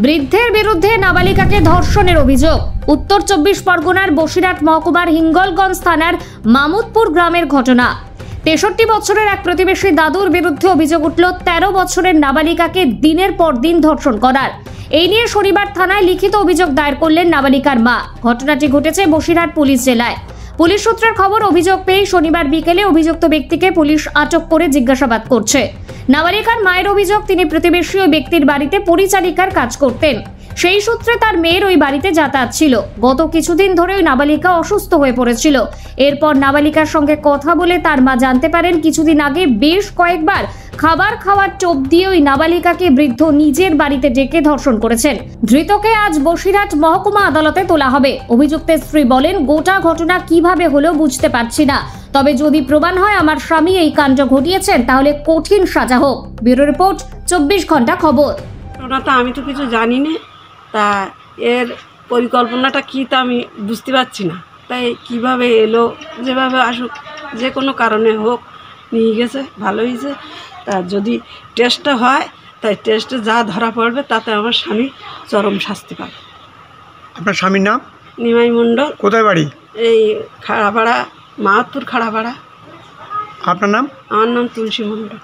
বৃদ্ধের বিরুদ্ধে নাবালিকাকে ধর্ষণের অভিযোগ। উত্তর 24 পরগনার বসিরহাট মহকুমার হিঙ্গলগঞ্জ থানার মামুদপুর গ্রামের ঘটনা। 63 বছরের এক প্রতিবেশী দাদুর বিরুদ্ধে অভিযোগ উঠল 13 বছরের নাবালিকাকে দিনের পর দিন ধর্ষণ করার। এই নিয়ে শনিবার থানায় লিখিত অভিযোগ দায়ের করলেন নাবালিকার মা। ঘটনাটি ঘটেছে বসিরহাট পুলিশ জেলায়। পুলিশ সূত্রের খবর, অভিযোগ পেয়ে শনিবার বিকেলে অভিযুক্ত ব্যক্তিকে পুলিশ আটক করে জিজ্ঞাসাবাদ করছে। নাবালিকার মায়ের অভিযোগ, তিনি প্রতিবেশী ওই ব্যক্তির বাড়িতে পরিচারিকার কাজ করতেন। সেই সূত্রে তার মেয়ের ওই বাড়িতে যাতায়াত ছিল। গত কিছুদিন ধরে ওই নাবালিকা অসুস্থ হয়ে পড়েছিল। এরপর নাবালিকার সঙ্গে কথা বলে তার মা জানতে পারেন কিছুদিন আগে বেশ কয়েকবার খাবার খাওয়ার টোপ দিয়ে ওই নাবালিকাকে বৃদ্ধ নিজের বাড়িতে ডেকে ধর্ষণ করেছেন। ধৃতকে আজ বসিরহাট মহকুমা আদালতে তোলা হবে। অভিযুক্তের স্ত্রী বলেন, গোটা ঘটনা কিভাবে হলো বুঝতে পারছি না, তবে যদি প্রমাণ হয় আমার স্বামী এই কাণ্ড ঘটিয়েছেন তাহলে কঠিন সাজা হোক। ব্যুরো রিপোর্ট, 24 ঘন্টা খবর। ওটা তো আমি তো কিছু জানি না, তা এর পরিকল্পনাটা কি তা আমি বুঝতে পারছি না। তাই কিভাবে এলো, যেভাবে আসুক, যে কোনো কারণে হোক, নিয়ে গেছে, ভালো হয়েছে। তা যদি টেস্টটা হয়, তাই টেস্টে যা ধরা পড়বে তাতে আমার স্বামী চরম শাস্তি পাবে। আপনার স্বামীর নাম? নিমাই মণ্ডল। কোথায় বাড়ি? এই খাড়াপাড়া, মাহাতপুর খাড়াপাড়া। আপনার নাম? আমার নাম তুলসী মণ্ডল।